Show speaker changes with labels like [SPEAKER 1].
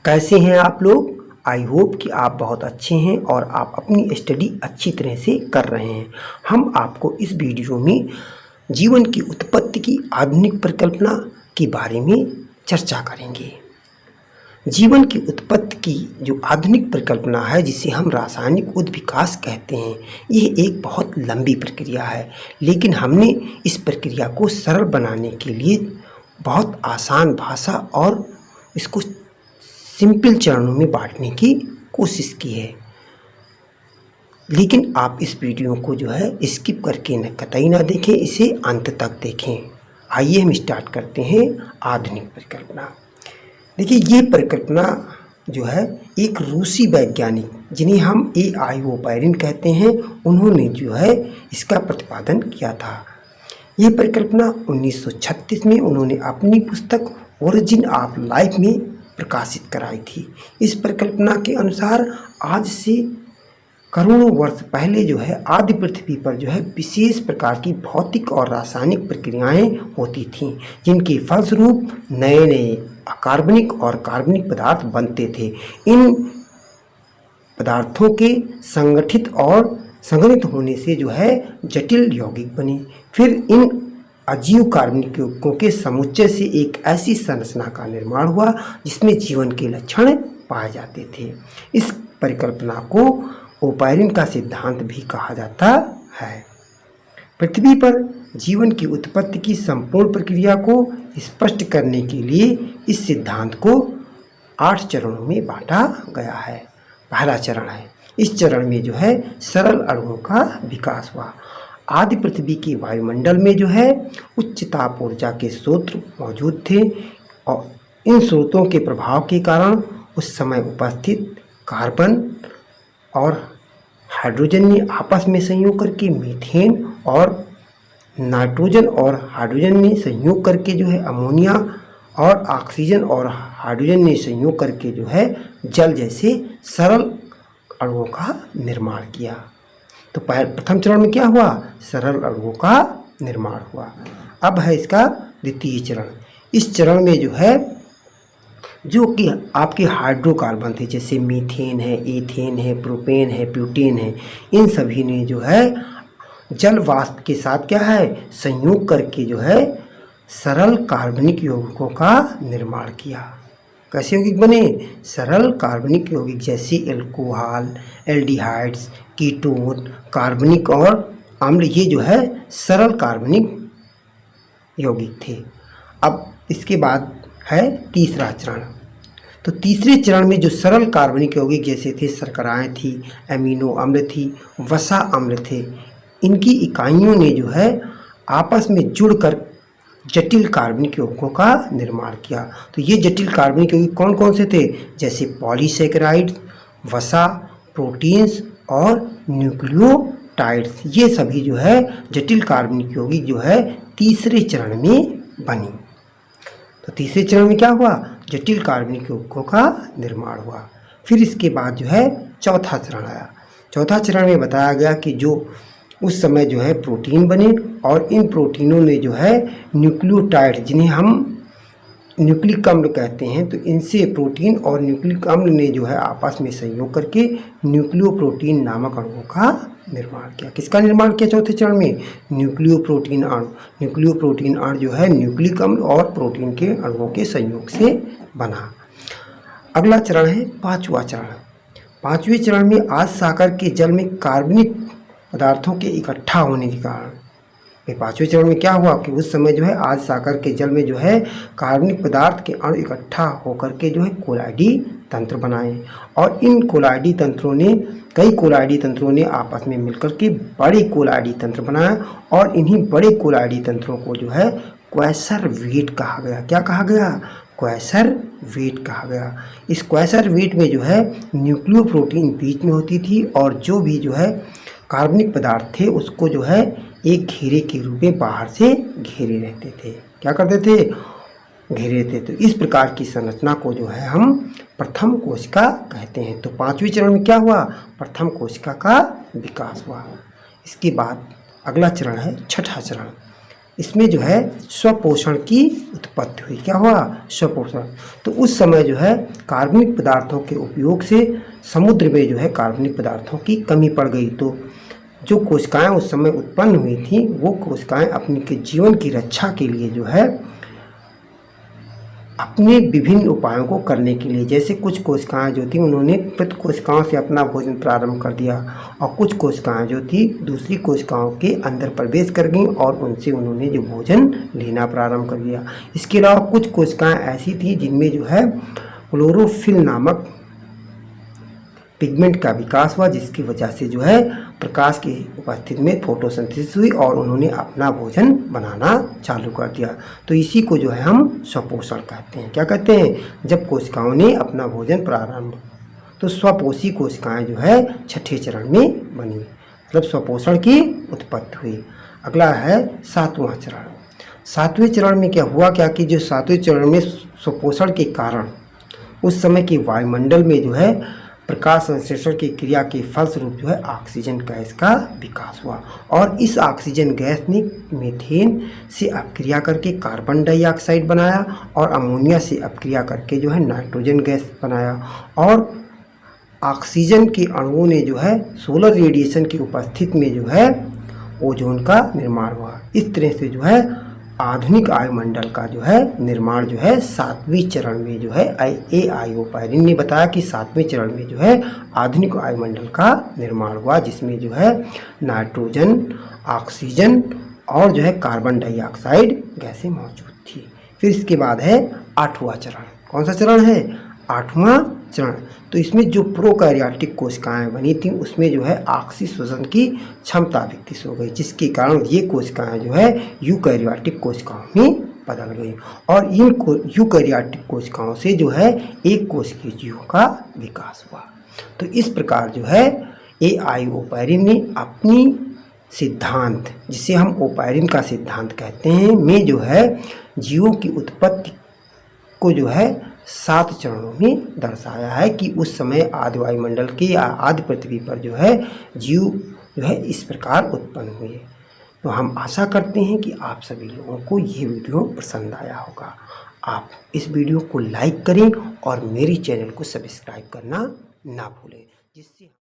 [SPEAKER 1] कैसे हैं आप लोग। आई होप कि आप बहुत अच्छे हैं और आप अपनी स्टडी अच्छी तरह से कर रहे हैं। हम आपको इस वीडियो में जीवन की उत्पत्ति की आधुनिक परिकल्पना के बारे में चर्चा करेंगे। जीवन की उत्पत्ति की जो आधुनिक परिकल्पना है, जिसे हम रासायनिक उद्विकास कहते हैं, यह एक बहुत लंबी प्रक्रिया है, लेकिन हमने इस प्रक्रिया को सरल बनाने के लिए बहुत आसान भाषा और इसको सिंपल चरणों में बांटने की कोशिश की है। लेकिन आप इस वीडियो को जो है स्किप करके न कतई ना देखें, इसे अंत तक देखें। आइए हम स्टार्ट करते हैं आधुनिक परिकल्पना। देखिए, ये परिकल्पना जो है एक रूसी वैज्ञानिक, जिन्हें हम A.I. ओपायरिन कहते हैं, उन्होंने जो है इसका प्रतिपादन किया था। ये परिकल्पना 1936 में उन्होंने अपनी पुस्तक ओरिजिन ऑफ लाइफ में प्रकाशित कराई थी। इस परिकल्पना के अनुसार आज से करोड़ों वर्ष पहले जो है आदि पृथ्वी पर जो है विशेष प्रकार की भौतिक और रासायनिक प्रक्रियाएं होती थीं, जिनके फलस्वरूप नए नए अकार्बनिक और कार्बनिक पदार्थ बनते थे। इन पदार्थों के संगठित होने से जो है जटिल यौगिक बने। फिर इन अजीव कार्बनिक यौगिकों के समुच्चय से एक ऐसी संरचना का निर्माण हुआ जिसमें जीवन के लक्षण पाए जाते थे। इस परिकल्पना को ओपायरिन का सिद्धांत भी कहा जाता है। पृथ्वी पर जीवन की उत्पत्ति की संपूर्ण प्रक्रिया को स्पष्ट करने के लिए इस सिद्धांत को 8 चरणों में बांटा गया है। पहला चरण है, इस चरण में जो है सरल अणुओं का विकास हुआ। आदि पृथ्वी के वायुमंडल में जो है उच्च ताप ऊर्जा के स्रोत मौजूद थे और इन स्रोतों के प्रभाव के कारण उस समय उपस्थित कार्बन और हाइड्रोजन ने आपस में संयोग करके मीथेन और नाइट्रोजन और हाइड्रोजन ने संयोग करके जो है अमोनिया और ऑक्सीजन और हाइड्रोजन ने संयोग करके जो है जल जैसे सरल अणुओं का निर्माण किया। तो प्रथम चरण में क्या हुआ? सरल अणुओं का निर्माण हुआ। अब है इसका द्वितीय चरण। इस चरण में जो है जो कि आपके हाइड्रोकार्बन थे, जैसे मीथेन है, एथेन है, प्रोपेन है, ब्यूटेन है, इन सभी ने जो है जल वाष्प के साथ क्या है संयोग करके जो है सरल कार्बनिक यौगिकों का निर्माण किया। कैसे यौगिक बने? सरल कार्बनिक यौगिक जैसे एल्कोहल, एल्डिहाइड्स, कीटोन, कार्बनिक और अम्ल, ये जो है सरल कार्बनिक यौगिक थे। अब इसके बाद है तीसरा चरण। तो तीसरे चरण में जो सरल कार्बनिक यौगिक जैसे थे शर्कराएं थी, एमिनो अम्ल थी, वसा अम्ल थे, इनकी इकाइयों ने जो है आपस में जुड़कर जटिल कार्बनिक यौगिकों का निर्माण किया। तो ये जटिल कार्बनिक यौगिक कौन कौन से थे? जैसे पॉलीसैकेराइड्स, वसा, प्रोटीन्स और न्यूक्लियोटाइड्स, ये सभी जो है जटिल कार्बनिक यौगिक जो है तीसरे चरण में बनी। तो तीसरे चरण में क्या हुआ? जटिल कार्बनिक यौगिकों का निर्माण हुआ। फिर इसके बाद जो है चौथा चरण आया। चौथा चरण में बताया गया कि जो उस समय जो है प्रोटीन बने और इन प्रोटीनों ने जो है न्यूक्लियोटाइड, जिन्हें हम न्यूक्लिक अम्ल कहते हैं, तो इनसे प्रोटीन और न्यूक्लिक अम्ल ने जो है आपस में संयोग करके न्यूक्लियोप्रोटीन नामक अणुओं का निर्माण किया। किसका निर्माण किया चौथे चरण में? न्यूक्लियोप्रोटीन अणु। न्यूक्लियोप्रोटीन अणु जो है न्यूक्लिक अम्ल और प्रोटीन के अणुओं के संयोग से बना। अगला चरण है पांचवा चरण। पांचवें चरण में आज सागर के जल में कार्बनिक पदार्थों के इकट्ठा होने के कारण, पांचवें चरण में क्या हुआ कि उस समय जो है आज सागर के जल में जो है कार्बनिक पदार्थ के अणु इकट्ठा होकर के जो है कोलाइडी तंत्र बनाए और इन कोलाइडी तंत्रों ने कई कोलाइडी तंत्रों ने आपस में मिलकर के बड़े कोलाइडी तंत्र बनाया और इन्हीं बड़े कोलाइडी तंत्रों को जो है क्वेसर वेट कहा गया। क्या कहा गया? क्वेसर वेट कहा गया। इस क्वेसर वेट में जो है न्यूक्लियोप्रोटीन बीच में होती थी और जो भी जो है कार्बनिक पदार्थ थे उसको जो है एक घेरे के रूप में बाहर से घेरे रहते थे। क्या करते थे? घेरे रहते। तो इस प्रकार की संरचना को जो है हम प्रथम कोशिका कहते हैं। तो पांचवें चरण में क्या हुआ? प्रथम कोशिका का विकास हुआ। इसके बाद अगला चरण है छठा चरण। इसमें जो है स्वपोषण की उत्पत्ति हुई। क्या हुआ? स्वपोषण। तो उस समय जो है कार्बनिक पदार्थों के उपयोग से समुद्र में जो है कार्बनिक पदार्थों की कमी पड़ गई। तो जो कोशिकाएं उस समय उत्पन्न हुई थी वो कोशिकाएं अपने के जीवन की रक्षा के लिए जो है अपने विभिन्न उपायों को करने के लिए, जैसे कुछ कोशिकाएं जो थी उन्होंने मृत कोशिकाओं से अपना भोजन प्रारंभ कर दिया और कुछ कोशिकाएं जो थी दूसरी कोशिकाओं के अंदर प्रवेश कर गईं और उनसे उन्होंने जो भोजन लेना प्रारंभ कर दिया। इसके अलावा कुछ कोशिकाएं ऐसी थी जिनमें जो है क्लोरोफिल नामक पिगमेंट का विकास हुआ, जिसकी वजह से जो है प्रकाश की उपस्थिति में फोटोसिंथेसिस हुई और उन्होंने अपना भोजन बनाना चालू कर दिया। तो इसी को जो है हम स्वपोषण कहते हैं। क्या कहते हैं? जब कोशिकाओं ने अपना भोजन प्रारंभ, तो स्वपोषी कोशिकाएं जो है छठे चरण में बनी, मतलब स्वपोषण की उत्पत्ति हुई। अगला है सातवां चरण। सातवें चरण में क्या हुआ कि जो सातवें चरण में स्वपोषण के कारण उस समय के वायुमंडल में जो है प्रकाश संश्लेषण की क्रिया के फलस्वरूप जो है ऑक्सीजन गैस का विकास हुआ और इस ऑक्सीजन गैस ने मीथेन से अपक्रिया करके कार्बन डाइऑक्साइड बनाया और अमोनिया से अपक्रिया करके जो है नाइट्रोजन गैस बनाया और ऑक्सीजन के अणुओं ने जो है सोलर रेडिएशन की उपस्थिति में जो है ओजोन का निर्माण हुआ। इस तरह से जो है आधुनिक वायुमंडल का जो है निर्माण जो है सातवें चरण में जो है AIOPACIN ने बताया कि सातवें चरण में जो है आधुनिक वायुमंडल का निर्माण हुआ, जिसमें जो है नाइट्रोजन, ऑक्सीजन और जो है कार्बन डाइऑक्साइड गैसें मौजूद थी। फिर इसके बाद है आठवां चरण। कौन सा चरण है? आठवां चरण। तो इसमें जो प्रोकैरियोटिक कोशिकाएं बनी थी उसमें जो है ऑक्सीशोषण की क्षमता विकसित हो गई, जिसके कारण ये कोशिकाएं जो है यूकैरियोटिक कोशिकाओं में बदल गई और इन यूकैरियोटिक कोशिकाओं से जो है एक कोशिकीय जीवों का विकास हुआ। तो इस प्रकार जो है AIOPACIN ने अपनी सिद्धांत, जिसे हम ओपैरिन का सिद्धांत कहते हैं, में जो है जीवों की उत्पत्ति को जो है 7 चरणों में दर्शाया है कि उस समय आदि वायुमंडल के या आदि पृथ्वी पर जो है जीव जो है इस प्रकार उत्पन्न हुए। तो हम आशा करते हैं कि आप सभी लोगों को ये वीडियो पसंद आया होगा। आप इस वीडियो को लाइक करें और मेरे चैनल को सब्सक्राइब करना ना भूलें, जिससे